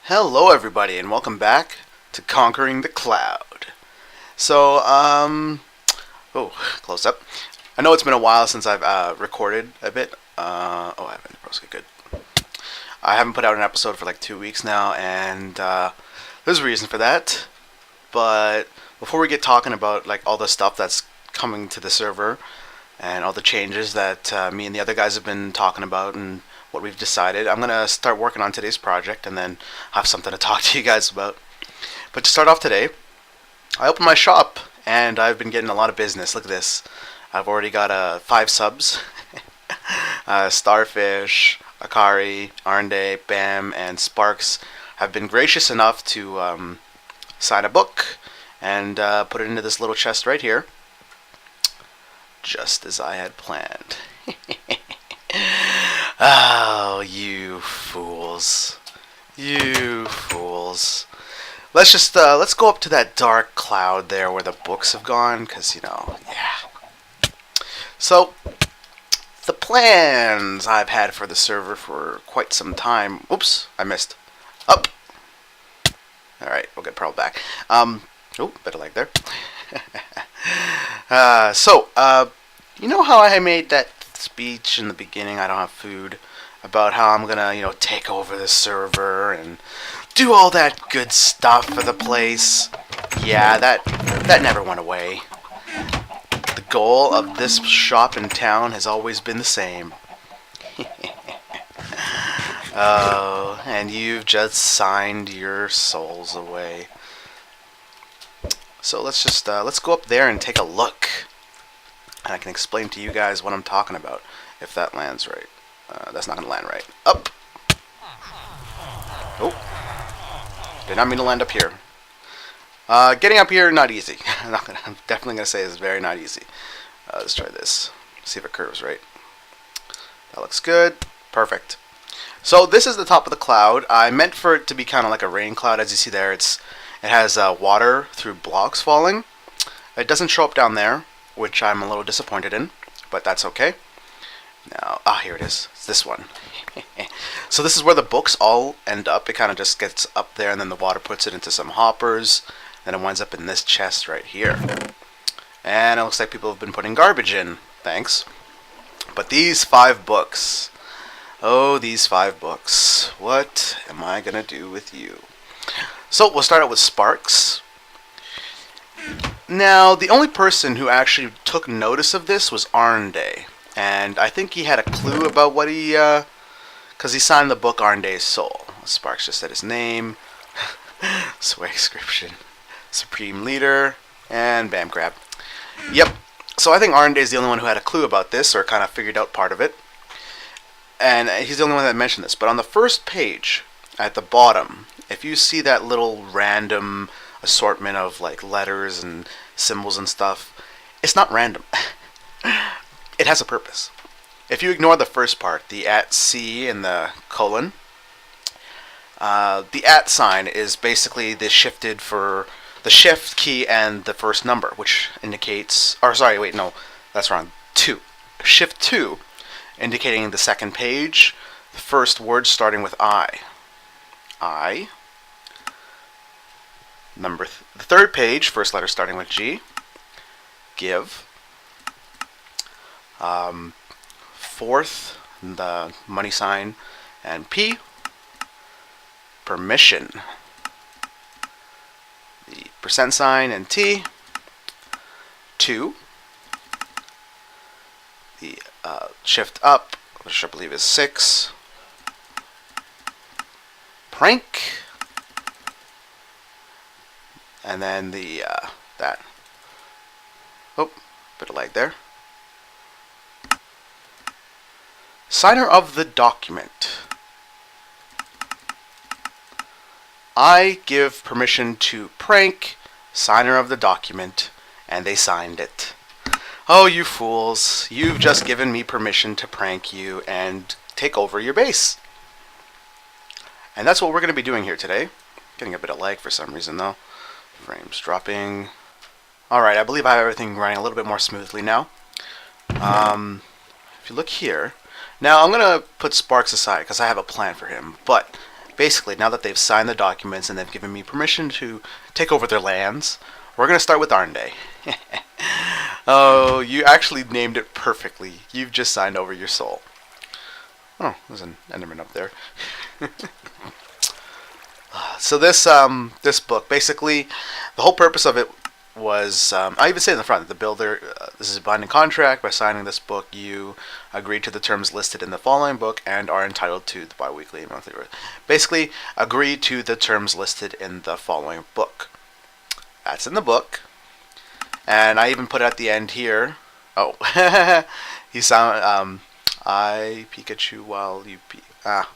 Hello everybody and welcome back to Conquering the Cloud. So, oh, close up. I know it's been a while since I've recorded a bit. I haven't. Okay, good. I haven't put out an episode for like 2 weeks now, and there's a reason for that. But before we get talking about like all the stuff that's coming to the server and all the changes that me and the other guys have been talking about and what we've decided, I'm gonna start working on today's project and then have something to talk to you guys about. But to start off today, I opened my shop and I've been getting a lot of business. Look at this. I've already got 5 subs. Starfish, Akari, Arnde, Bam, and Sparks have been gracious enough to sign a book and put it into this little chest right here, just as I had planned. Oh, you fools. You fools. Let's go up to that dark cloud there where the books have gone, because, yeah. So, the plans I've had for the server for quite some time. Oops, I missed. Up. Alright, we'll get Pearl back. Better leg there. You know how I made that speech in the beginning, I don't have food, about how I'm gonna, take over the server and do all that good stuff for the place? Yeah, that never went away. The goal of this shop in town has always been the same. Oh, and you've just signed your souls away. So let's go up there and take a look. And I can explain to you guys what I'm talking about, if that lands right. That's not going to land right. Up! Oh. Did not mean to land up here. Getting up here, not easy. I'm definitely going to say it's very not easy. Let's try this. See if it curves right. That looks good. Perfect. So this is the top of the cloud. I meant for it to be kind of like a rain cloud. As you see there, it has water through blocks falling. It doesn't show up down there, which I'm a little disappointed in, but that's okay. Now, here it is. It's this one. So this is where the books all end up. It kind of just gets up there, and then the water puts it into some hoppers, and it winds up in this chest right here. And it looks like people have been putting garbage in. Thanks. But these 5 books. Oh, these 5 books. What am I going to do with you? So we'll start out with Sparks. Now, the only person who actually took notice of this was Arnde. And I think he had a clue about what because he signed the book Arnde's Soul. Sparks just said his name. Swag description. Supreme Leader. And Bam Crab. Yep. So I think Arnde's the only one who had a clue about this, or kind of figured out part of it. And he's the only one that mentioned this. But on the first page, at the bottom, if you see that little random assortment of like letters and symbols and stuff, it's not random. It has a purpose. If you ignore the first part, the @C and the colon, the @ sign is basically the shifted for the shift key and the first number, which indicates, or sorry, wait, no, that's wrong. 2. Shift 2, indicating the second page, the first word starting with I. I. The third page, first letter starting with G. Give. Fourth, the money sign, and P. Permission. The percent sign and T. 2. The shift up, which I believe is 6. Prank. And then the that. Oh, bit of lag there. Signer of the document. I give permission to prank, signer of the document, and they signed it. Oh, you fools. You've just given me permission to prank you and take over your base. And that's what we're going to be doing here today. Getting a bit of lag for some reason, though. Frames dropping. Alright, I believe I have everything running a little bit more smoothly now. If you look here, now I'm going to put Sparks aside because I have a plan for him. But basically, now that they've signed the documents and they've given me permission to take over their lands, we're going to start with Arnday. Oh, you actually named it perfectly. You've just signed over your soul. Oh, there's an Enderman up there. So this book, basically, the whole purpose of it was, I even say in the front that the builder, this is a binding contract. By signing this book, you agree to the terms listed in the following book and are entitled to the bi-weekly and monthly. Basically, agree to the terms listed in the following book. That's in the book. And I even put at the end here, oh, he sound, I Pikachu while you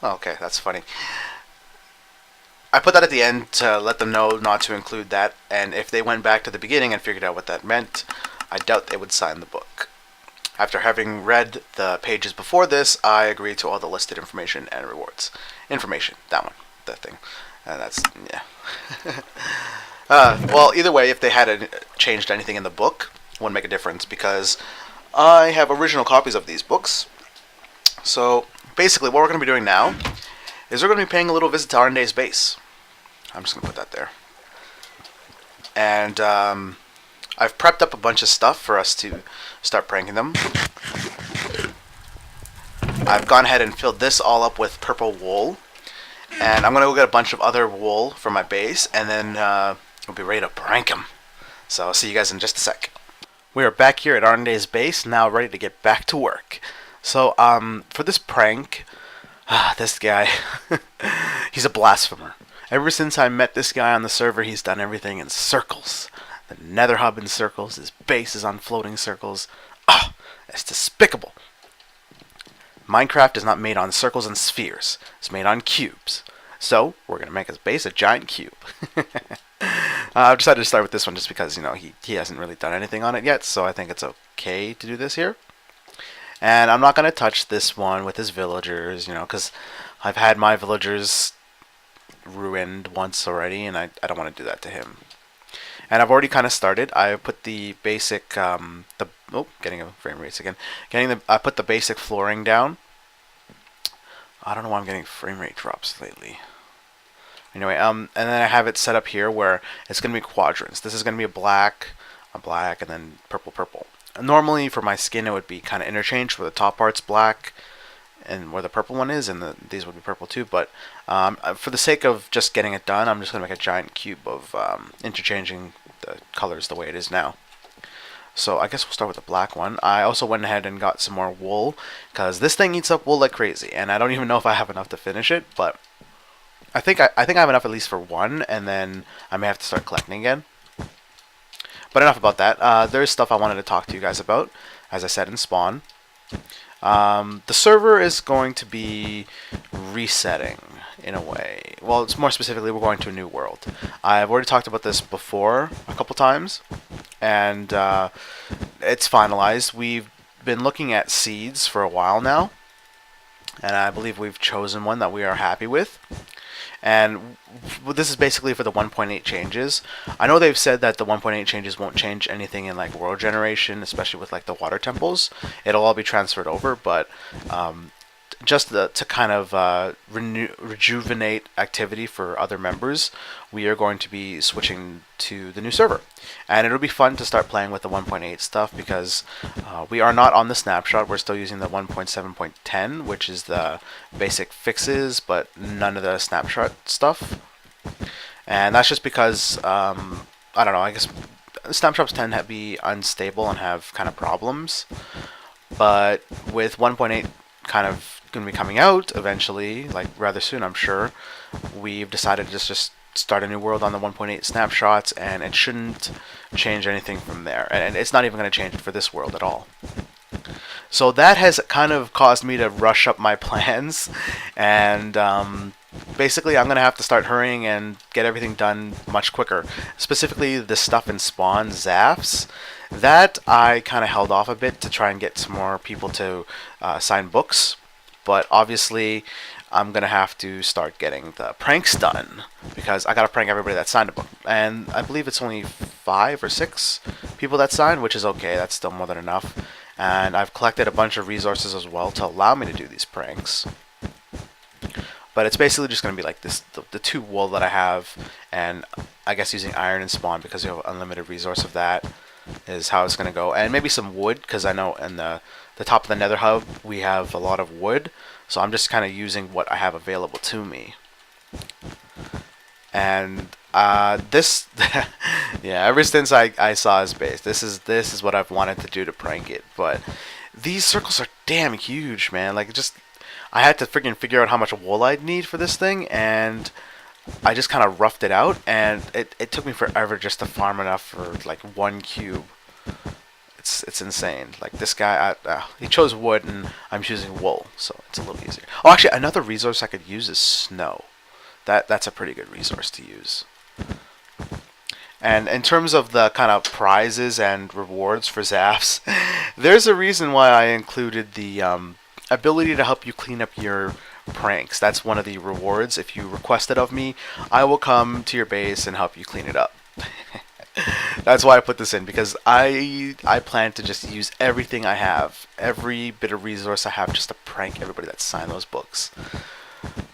okay, that's funny. I put that at the end to let them know not to include that, and if they went back to the beginning and figured out what that meant, I doubt they would sign the book. After having read the pages before this, I agree to all the listed information and rewards. Information, that one, that thing. And that's, yeah. Well, either way, if they had changed anything in the book, it wouldn't make a difference, because I have original copies of these books. So, basically, what we're going to be doing now is we're going to be paying a little visit to Arnday's base. I'm just going to put that there. And I've prepped up a bunch of stuff for us to start pranking them. I've gone ahead and filled this all up with purple wool. And I'm going to go get a bunch of other wool from my base, and then we'll be ready to prank him. So I'll see you guys in just a sec. We are back here at Arnday's base, now ready to get back to work. So, for this prank, this guy, he's a blasphemer. Ever since I met this guy on the server, he's done everything in circles. The nether hub in circles, his base is on floating circles. Ah, it's despicable. Minecraft is not made on circles and spheres. It's made on cubes. So, we're going to make his base a giant cube. I've decided to start with this one just because, you know, he hasn't really done anything on it yet, so I think it's okay to do this here. And I'm not going to touch this one with his villagers, you know, because I've had my villagers ruined once already, and I don't want to do that to him. And I've already kind of started. I put the basic, getting a frame rates again. I put the basic flooring down. I don't know why I'm getting frame rate drops lately. Anyway, and then I have it set up here where it's going to be quadrants. This is going to be a black, and then purple, purple. Normally for my skin it would be kind of interchanged, where the top part's black and where the purple one is, and these would be purple too. But for the sake of just getting it done, I'm just going to make a giant cube of interchanging the colors the way it is now. So I guess we'll start with the black one. I also went ahead and got some more wool, because this thing eats up wool like crazy, and I don't even know if I have enough to finish it, but I think I have enough at least for one, and then I may have to start collecting again. But enough about that. There's stuff I wanted to talk to you guys about, as I said in Spawn. The server is going to be resetting in a way. Well, it's more specifically, we're going to a new world. I've already talked about this before a couple times, and it's finalized. We've been looking at seeds for a while now, and I believe we've chosen one that we are happy with. And this is basically for the 1.8 changes. I know they've said that the 1.8 changes won't change anything in like world generation, especially with like the water temples. It'll all be transferred over, but just to kind of rejuvenate activity for other members, we are going to be switching to the new server. And it'll be fun to start playing with the 1.8 stuff, because we are not on the snapshot. We're still using the 1.7.10, which is the basic fixes, but none of the snapshot stuff. And that's just because, I don't know, I guess snapshots tend to be unstable and have kind of problems. But with 1.8 kind of going to be coming out eventually, like rather soon, I'm sure, we've decided to just start a new world on the 1.8 snapshots, and it shouldn't change anything from there. And it's not even going to change it for this world at all. So that has kind of caused me to rush up my plans, and basically I'm going to have to start hurrying and get everything done much quicker. Specifically the stuff in Spawn, Zafs. That I kind of held off a bit to try and get some more people to sign books. But obviously, I'm going to have to start getting the pranks done, because I got to prank everybody that signed a book. And I believe it's only 5 or 6 people that signed, which is okay. That's still more than enough. And I've collected a bunch of resources as well to allow me to do these pranks. But it's basically just going to be like this, the 2 wool that I have, and I guess using iron and spawn because you have unlimited resource of that is how it's going to go. And maybe some wood, because I know in the top of the nether hub we have a lot of wood, so I'm just kind of using what I have available to me. And this yeah, ever since I saw his base, this is what I've wanted to do to prank it. But these circles are damn huge, man. Like, just I had to freaking figure out how much wool I'd need for this thing, and I just kind of roughed it out, and it took me forever just to farm enough for like 1 cube. It's insane. Like, this guy, he chose wood, and I'm choosing wool, so it's a little easier. Oh, actually, another resource I could use is snow. That's a pretty good resource to use. And in terms of the kind of prizes and rewards for Zaps, there's a reason why I included the ability to help you clean up your pranks. That's one of the rewards. If you request it of me, I will come to your base and help you clean it up. That's why I put this in, because I plan to just use everything I have, every bit of resource I have, just to prank everybody that signed those books.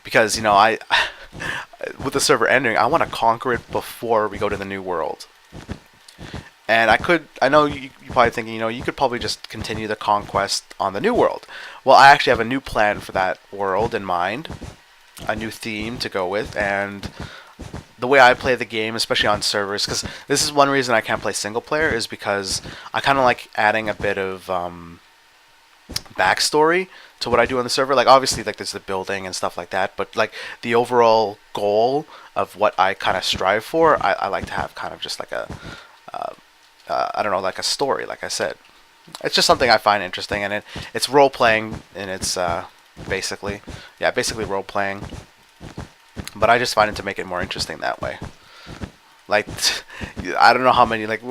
Because, you know, with the server ending, I want to conquer it before we go to the new world. And I know you're probably thinking, you know, you could probably just continue the conquest on the new world. Well, I actually have a new plan for that world in mind, a new theme to go with, and the way I play the game, especially on servers, because this is one reason I can't play single player, is because I kind of like adding a bit of backstory to what I do on the server. Like, obviously, like, there's the building and stuff like that, but like the overall goal of what I kind of strive for, I like to have kind of just like a I don't know, like a story. Like I said, it's just something I find interesting, and it's role playing, and it's basically role playing. But I just find it to make it more interesting that way. Like, I don't know how many, like,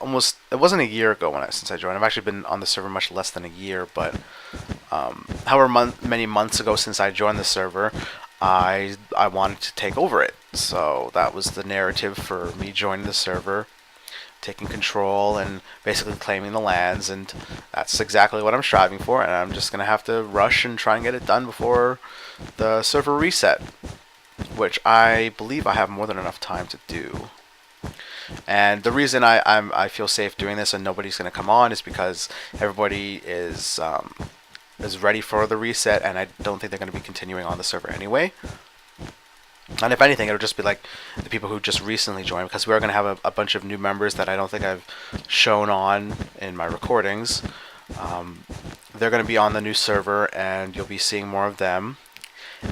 almost, it wasn't a year ago since I joined. I've actually been on the server much less than a year, but however many months ago since I joined the server, I wanted to take over it. So that was the narrative for me joining the server, taking control and basically claiming the lands, and that's exactly what I'm striving for, and I'm just going to have to rush and try and get it done before the server reset, which I believe I have more than enough time to do. And the reason I feel safe doing this and nobody's going to come on is because everybody is ready for the reset, and I don't think they're going to be continuing on the server anyway. And if anything, it'll just be like the people who just recently joined, because we are going to have a bunch of new members that I don't think I've shown on in my recordings. They're going to be on the new server, and you'll be seeing more of them.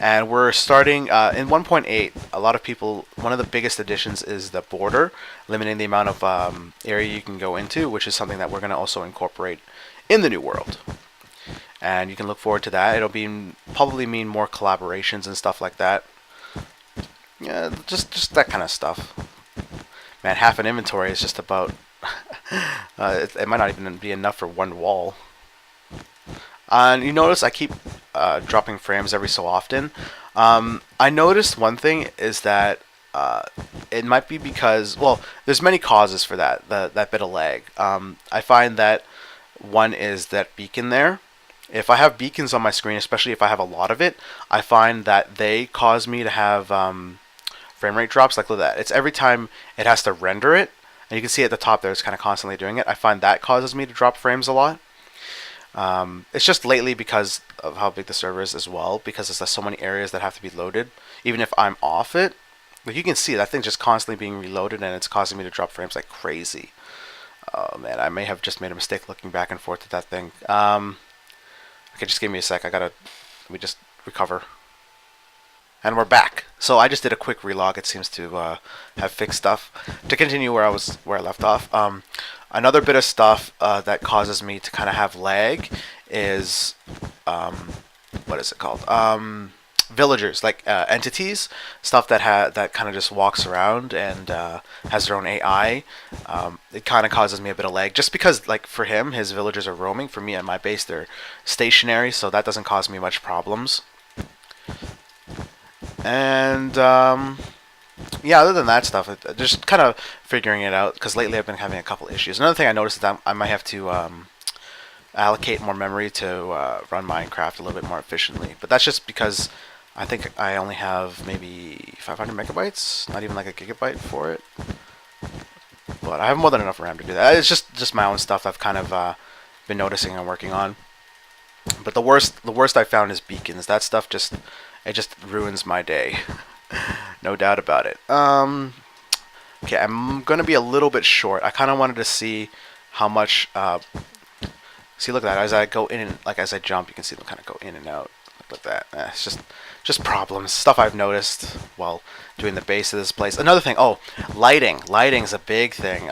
And we're starting in 1.8. A lot of people, one of the biggest additions is the border, limiting the amount of area you can go into, which is something that we're going to also incorporate in the new world. And you can look forward to that. It'll probably mean more collaborations and stuff like that. Yeah, just that kind of stuff. Man, half an inventory is just about it might not even be enough for 1 wall. And you notice I keep dropping frames every so often. I noticed one thing is that it might be because, well, there's many causes for that bit of lag. I find that one is that beacon there. If I have beacons on my screen, especially if I have a lot of it, I find that they cause me to have frame rate drops. Like, look at that. It's every time it has to render it, and you can see at the top there it's kind of constantly doing it. I find that causes me to drop frames a lot. It's just lately because of how big the server is as well, because there's so many areas that have to be loaded. Even if I'm off it, like, you can see that thing's just constantly being reloaded, and it's causing me to drop frames like crazy. Oh man, I may have just made a mistake looking back and forth at that thing. Okay, just give me a sec. Let me just recover. And we're back. So I just did a quick relog. It seems to have fixed stuff. To continue where I left off. Another bit of stuff that causes me to kind of have lag is what is it called? Villagers, like entities, stuff that kind of just walks around and has their own AI. It kind of causes me a bit of lag, just because, like, for him, his villagers are roaming. For me, at my base, they're stationary, so that doesn't cause me much problems. And yeah, other than that stuff, just kind of figuring it out, because lately I've been having a couple issues. Another thing I noticed is that I might have to allocate more memory to run Minecraft a little bit more efficiently, but that's just because I think I only have maybe 500 megabytes, not even like a gigabyte for it. But I have more than enough RAM to do that. It's just my own stuff I've kind of been noticing and working on. But the worst I found is beacons. That stuff just ruins my day. No doubt about it. Okay, I'm gonna be a little bit short. I kind of wanted to see how much. See, look at that. As I go in and like as I jump, you can see them kind of go in and out like that. It's just problems, stuff I've noticed while doing the base of this place. Another thing. Oh, lighting. Lighting's a big thing.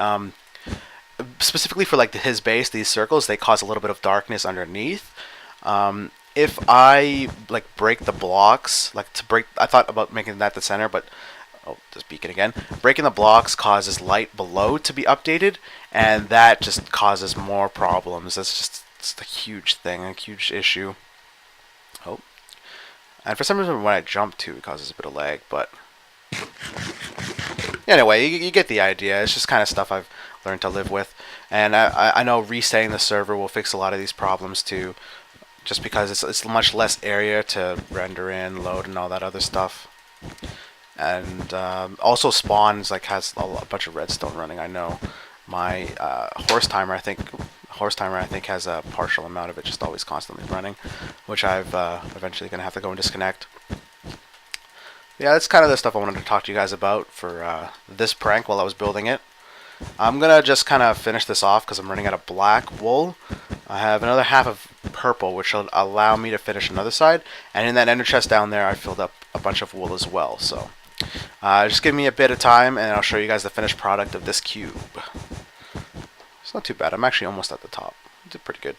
Specifically for like his base, these circles they cause a little bit of darkness underneath. If I like break the blocks, like to break, I thought about making that the center, but oh, just beacon again. Breaking the blocks causes light below to be updated, and that just causes more problems. It's a huge thing, a huge issue. Oh, and for some reason when I jump too, it causes a bit of lag, but anyway, you get the idea. It's just kind of stuff I've learned to live with, and I know resetting the server will fix a lot of these problems too. Just because it's much less area to render in, load, and all that other stuff. And also spawns like has a bunch of redstone running. I know my horse timer I think has a partial amount of it just always constantly running, which I've eventually gonna have to go and disconnect. Yeah, that's kind of the stuff I wanted to talk to you guys about for this prank while I was building it. I'm gonna just kind of finish this off because I'm running out of black wool. I have another half of purple, which will allow me to finish another side. And in that ender chest down there, I filled up a bunch of wool as well. So just give me a bit of time, and I'll show you guys the finished product of this cube. It's not too bad. I'm actually almost at the top. I did pretty good.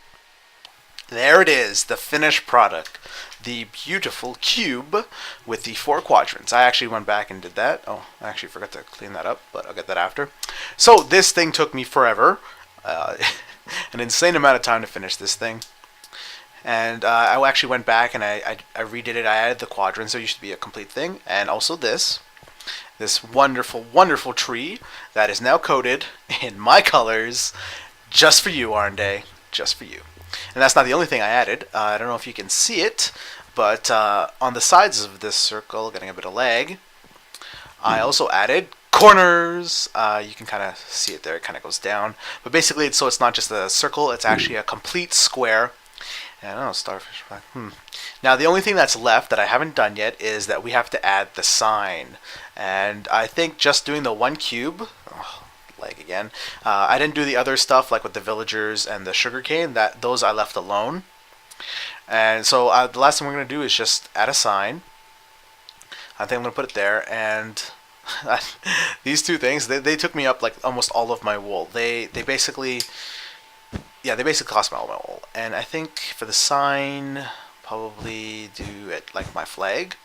There it is, the finished product. The beautiful cube with the 4 quadrants. I actually went back and did that. Oh, I actually forgot to clean that up, but I'll get that after. So this thing took me forever. An insane amount of time to finish this thing. And I actually went back and I redid it. I added the quadrants. There used to be a complete thing. And also this wonderful, wonderful tree that is now coated in my colors just for you, Arnday. Just for you. And that's not the only thing I added. I don't know if you can see it, but on the sides of this circle, getting a bit of lag, I also added corners. You can kind of see it there. It kind of goes down. But basically, it's not just a circle. It's actually a complete square. And I don't know, starfish. Now, the only thing that's left that I haven't done yet is that we have to add the sign. And I think just doing the one cube... lag again. I didn't do the other stuff like with the villagers and the sugarcane. Those I left alone. And so the last thing we're going to do is just add a sign. I think I'm going to put it there. And these two things, they took me up like almost all of my wool. They basically cost me all my wool. And I think for the sign, probably do it like my flag,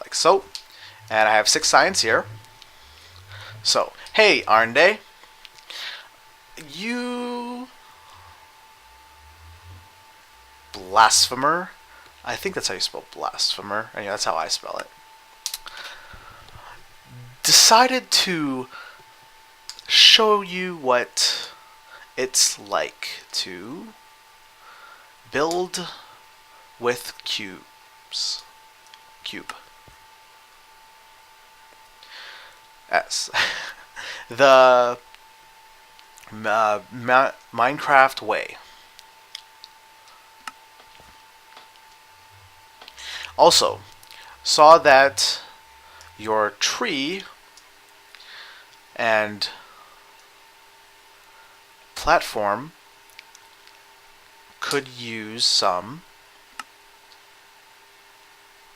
like so. And I have 6 signs here. So, hey, Arnday, you blasphemer. I think that's how you spell blasphemer. Yeah, that's how I spell it. Decided to show you what it's like to build with cubes. Cube. Yes. The Minecraft way. Also, saw that your tree and platform could use some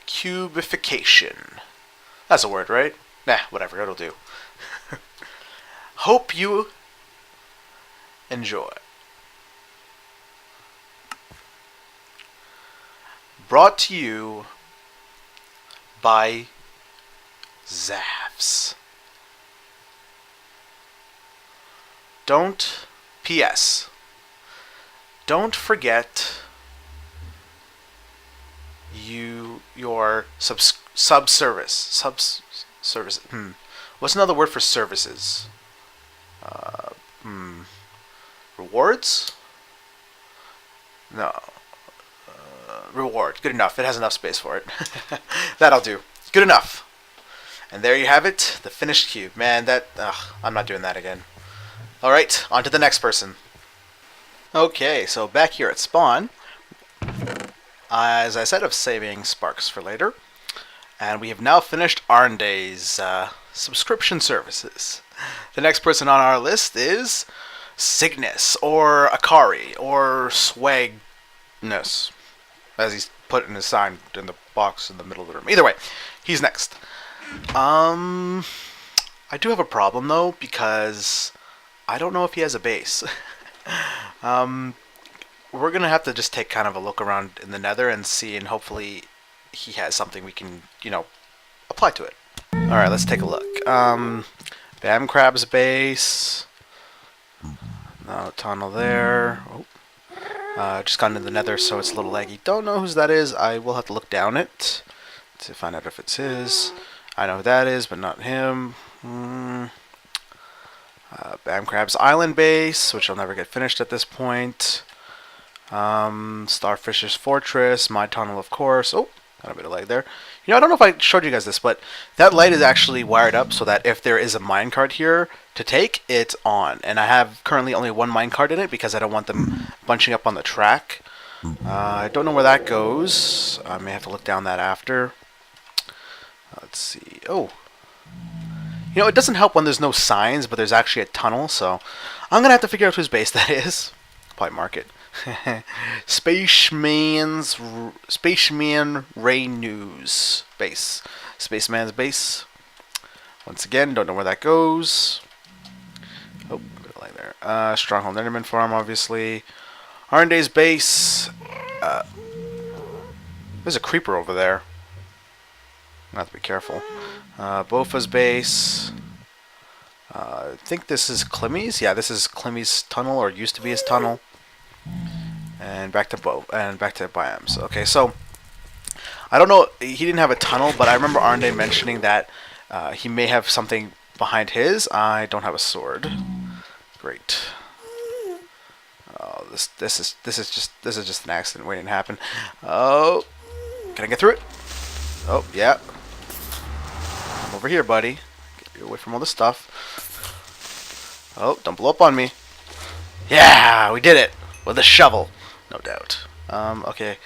cubification. That's a word, right? Nah, whatever, it'll do. Hope you enjoy. Brought to you by ZaFs. P.S. Don't forget your subservice. What's another word for services? Rewards? No. Reward. Good enough. It has enough space for it. That'll do. Good enough. And there you have it. The finished cube. Man, that... I'm not doing that again. Alright, on to the next person. Okay, so back here at spawn. As I said, I'm saving sparks for later. And we have now finished Arnday's subscription services. The next person on our list is Cygnus, or Akari, or Swagness, as he's put in his sign in the box in the middle of the room. Either way, he's next. I do have a problem though, because I don't know if he has a base. We're gonna have to just take kind of a look around in the Nether and see, and hopefully he has something we can, you know, apply to it. Alright, let's take a look. Bam Crab's base. No tunnel there. Oh. Just gone into the Nether, so it's a little laggy. Don't know whose that is. I will have to look down it to find out if it's his. I know who that is, but not him. Bam Crab's island base, which will never get finished at this point. Starfish's fortress. My tunnel, of course. Oh, got a bit of lag there. You know, I don't know if I showed you guys this, but that light is actually wired up so that if there is a minecart here to take, it's on. And I have currently only one minecart in it because I don't want them bunching up on the track. I don't know where that goes. I may have to look down that after. Let's see. Oh. You know, it doesn't help when there's no signs, but there's actually a tunnel, so I'm going to have to figure out whose base that is. Probably mark it. Spaceman Ray News base. Spaceman's base. Once again, don't know where that goes. Oh, like there. Stronghold Enderman Farm, obviously. Arnday's base. There's a creeper over there. I have to be careful. Bofa's base. I think this is Climmy's. Yeah, this is Climmy's tunnel, or used to be his tunnel. And back to Biomes. Okay, so I don't know. He didn't have a tunnel, but I remember Arnday mentioning that he may have something behind his. I don't have a sword. Great. Oh, this is just an accident waiting to happen. Oh, can I get through it? Oh, yeah. Come over here, buddy. Get you away from all this stuff. Oh, don't blow up on me. Yeah, we did it with a shovel. No doubt. Okay.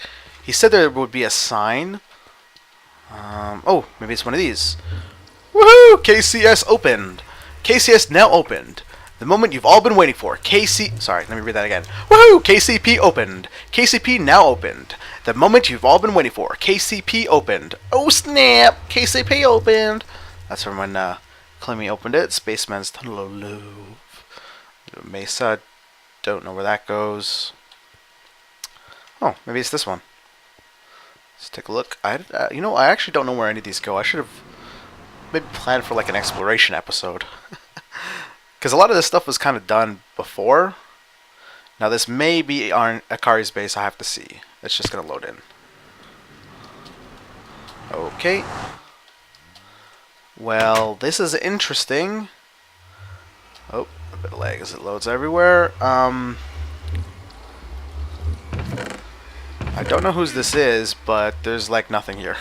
He said there would be a sign. Oh, maybe it's one of these. Woohoo! KCS opened. KCS now opened. The moment you've all been waiting for. Sorry, let me read that again. Woohoo! KCP opened. KCP now opened. The moment you've all been waiting for. KCP opened. Oh snap! KCP opened. That's from when Clemmy opened it. Spaceman's Tunnel of Love. Mesa. Don't know where that goes. Oh, maybe it's this one. Let's take a look. You know, I actually don't know where any of these go. I should have maybe planned for like an exploration episode. Because a lot of this stuff was kind of done before. Now this may be on Akari's base. I have to see. It's just going to load in. Okay. Well, this is interesting. Oh, a bit of lag as it loads everywhere. I don't know whose this is, but there's like nothing here.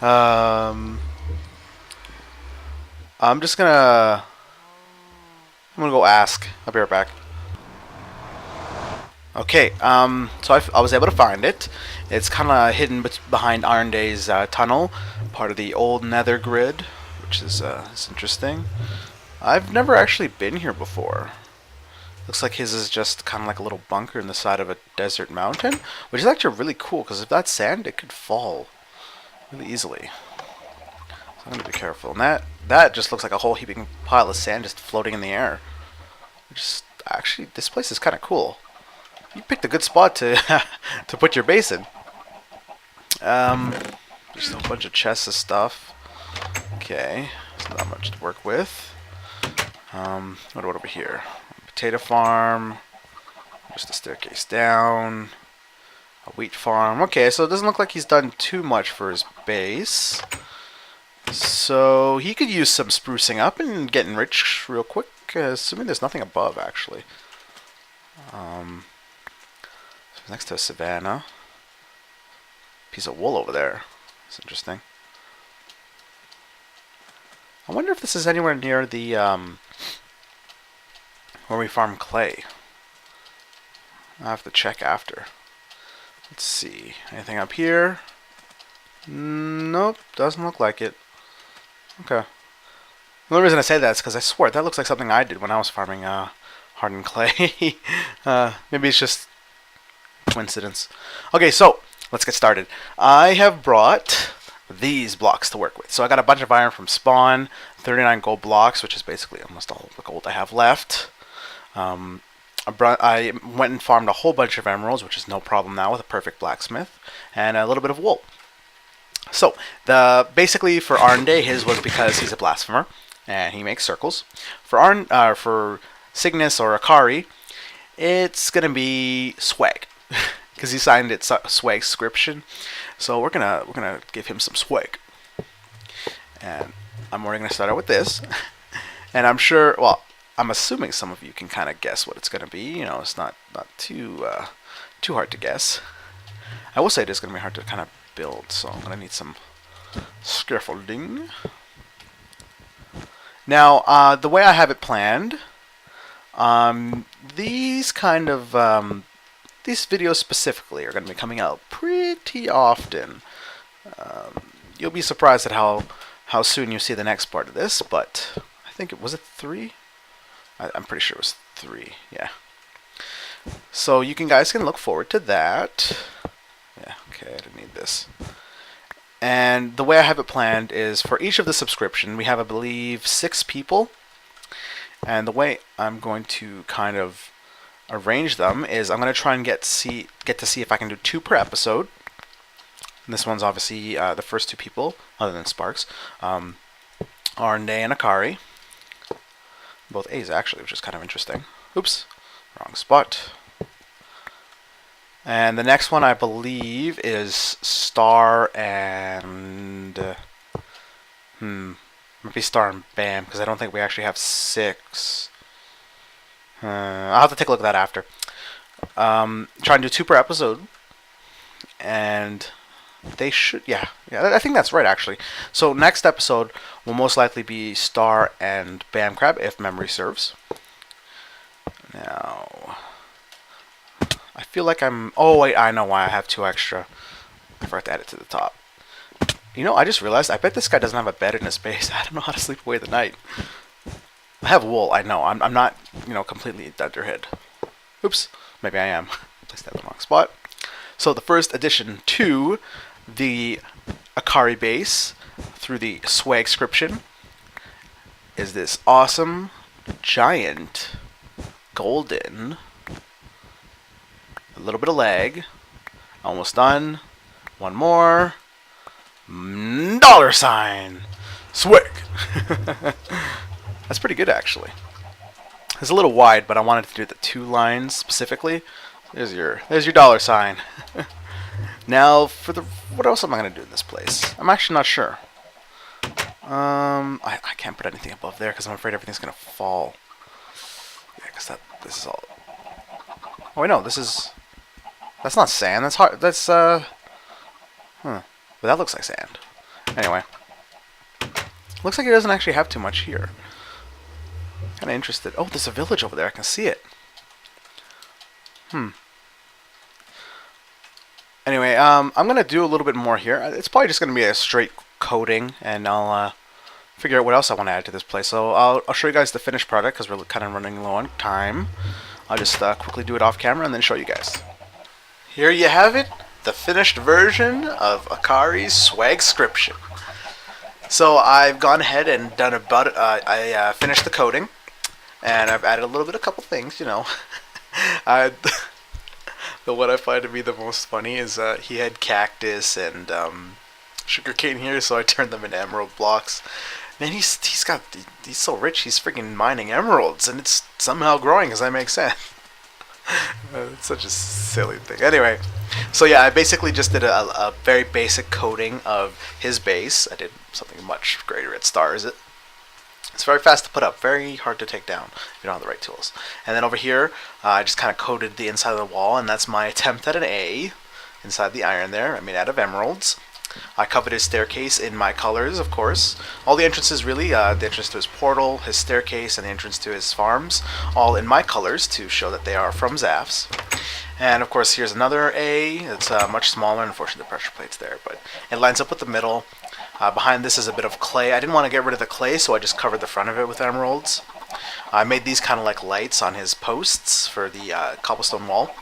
I'm gonna go ask. I'll be right back. Okay, so I was able to find it. It's kind of hidden behind Arnday's tunnel, part of the old Nether grid, which is interesting. I've never actually been here before. Looks like his is just kind of like a little bunker in the side of a desert mountain, which is actually really cool, because if that's sand, it could fall really easily. So I'm going to be careful. And that just looks like a whole heaping pile of sand just floating in the air. Actually, this place is kind of cool. You picked a good spot to to put your base in. Just a bunch of chests of stuff. Okay, there's not much to work with. What about over here? Potato farm. Just a staircase down. A wheat farm. Okay, so it doesn't look like he's done too much for his base. So he could use some sprucing up and getting rich real quick. Assuming there's nothing above, actually. So next to a savannah. piece of wool over there. It's interesting. I wonder if this is anywhere near the where we farm clay. I'll have to check after. Let's see. Anything up here? Nope, doesn't look like it. Okay. The only reason I say that is because I swear that looks like something I did when I was farming hardened clay. Maybe it's just coincidence. Okay, so let's get started. I have brought these blocks to work with. So I got a bunch of iron from spawn, 39 gold blocks, which is basically almost all the gold I have left. I went and farmed a whole bunch of emeralds, which is no problem now with a perfect blacksmith, and a little bit of wool. So basically for Arnday, his was because he's a blasphemer and he makes circles. For Cygnus or Akari, it's gonna be swag because he signed it swag scription. So we're gonna give him some swag, and I'm already gonna start out with this. And I'm sure, well, I'm assuming some of you can kind of guess what it's gonna be. You know, it's not too hard to guess. I will say it is gonna be hard to kind of build, so I'm gonna need some scaffolding. Now, the way I have it planned, these videos specifically are gonna be coming out pretty often. You'll be surprised at how soon you see the next part of this, but I think was it 3? I'm pretty sure it was 3. Yeah. So you guys can look forward to that. Yeah. Okay, I didn't need this. And the way I have it planned is for each of the subscription, we have, I believe, 6 people. And the way I'm going to kind of arrange them is I'm going to try and get to see if I can do 2 per episode. And this one's obviously the first 2 people, other than Sparks, are Arnday and Akari. Both A's actually, which is kind of interesting. Oops, wrong spot. And the next one I believe is Star and might be Star and Bam, because I don't think we actually have 6. I'll have to take a look at that after. Try and do 2 per episode, and they should, yeah, I think that's right actually. So next episode will most likely be Star and Bam Crab, if memory serves. Now, I feel like oh wait, I know why I have 2 extra. I forgot to add it to the top. You know, I just realized, I bet this guy doesn't have a bed in his base. I don't know how to sleep away the night. I have wool, I know. I'm not, completely dunderhead. Oops, maybe I am. Placed that in the wrong spot. So the first addition to the Akari base through the swag scription is this awesome giant golden, a little bit of lag, almost done, one more, $! Swag. That's pretty good actually. It's a little wide, but I wanted to do the 2 lines specifically. There's your $. Now for what else am I gonna do in this place? I'm actually not sure. I can't put anything above there because I'm afraid everything's gonna fall. Yeah, because this is all. Oh wait, no, that's not sand. That's hard. That's But that looks like sand. Anyway, looks like it doesn't actually have too much here. Kind of interested. Oh, there's a village over there. I can see it. Anyway, I'm gonna do a little bit more here. It's probably just gonna be a straight coating, and I'll figure out what else I want to add to this place. So I'll show you guys the finished product because we're kind of running low on time. I'll just quickly do it off camera and then show you guys. Here you have it, the finished version of Akari's Swagscription. So I've gone ahead and done I finished the coating, and I've added a little bit, a couple things, The what I find to be the most funny is he had cactus and sugarcane here, so I turned them into emerald blocks. Man, he's so rich. He's freaking mining emeralds, and it's somehow growing. Does that make sense? It's such a silly thing. Anyway, so yeah, I basically just did a very basic coating of his base. I did something much greater at Stars. It's very fast to put up, very hard to take down if you don't have the right tools. And then over here, I just kind of coated the inside of the wall, and that's my attempt at an A. inside the iron there. I made out of emeralds. I covered his staircase in my colors, of course. All the entrances, really, the entrance to his portal, his staircase, and the entrance to his farms, all in my colors to show that they are from Zaf's. And of course, here's another A. It's much smaller. Unfortunately, the pressure plate's there, but it lines up with the middle. Behind this is a bit of clay. I didn't want to get rid of the clay, so I just covered the front of it with emeralds. I made these kind of like lights on his posts for the cobblestone wall.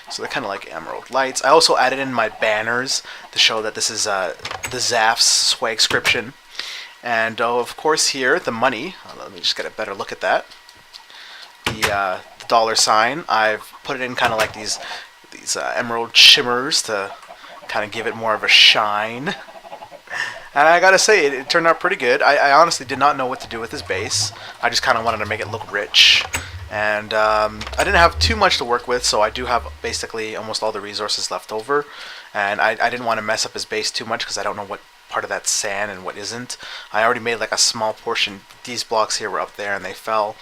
So they're kind of like emerald lights. I also added in my banners to show that this is the Zaf's swagscription. And of course here, the money. Let me just get a better look at that. The dollar sign. I've put it in kind of like these emerald shimmers to kind of give it more of a shine. And I gotta say, it turned out pretty good. I honestly did not know what to do with this base. I just kind of wanted to make it look rich. And I didn't have too much to work with, so I do have basically almost all the resources left over. And I didn't want to mess up his base too much because I don't know what part of that's sand and what isn't. I already made like a small portion. These blocks here were up there and they fell.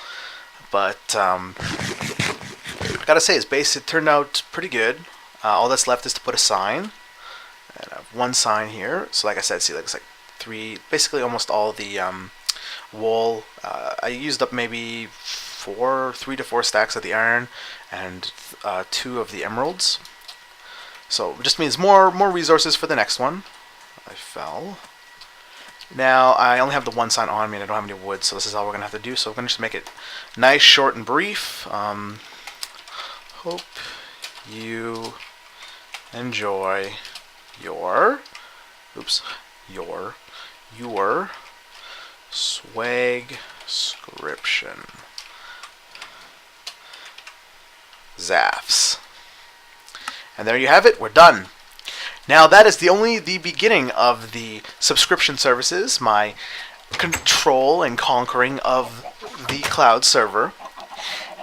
But I gotta say, his base, it turned out pretty good. All that's left is to put a sign. And I have one sign here. So like I said, see, it's like basically almost all the wool. I used up maybe 3 to 4 stacks of the iron and 2 of the emeralds. So it just means more resources for the next one. I fell. Now I only have the one sign on me and I don't have any wood, so this is all we're gonna have to do. So we're gonna just make it nice, short, and brief. Hope you enjoy your swagscription. Zaf's. And there you have it, we're done. Now that is the beginning of the subscription services, my control and conquering of the cloud server.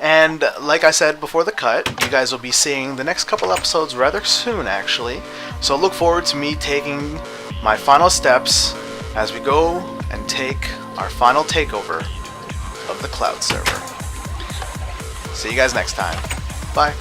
And like I said before the cut, you guys will be seeing the next couple episodes rather soon, actually. So look forward to me taking my final steps as we go and take our final takeover of the cloud server. See you guys next time. Bye.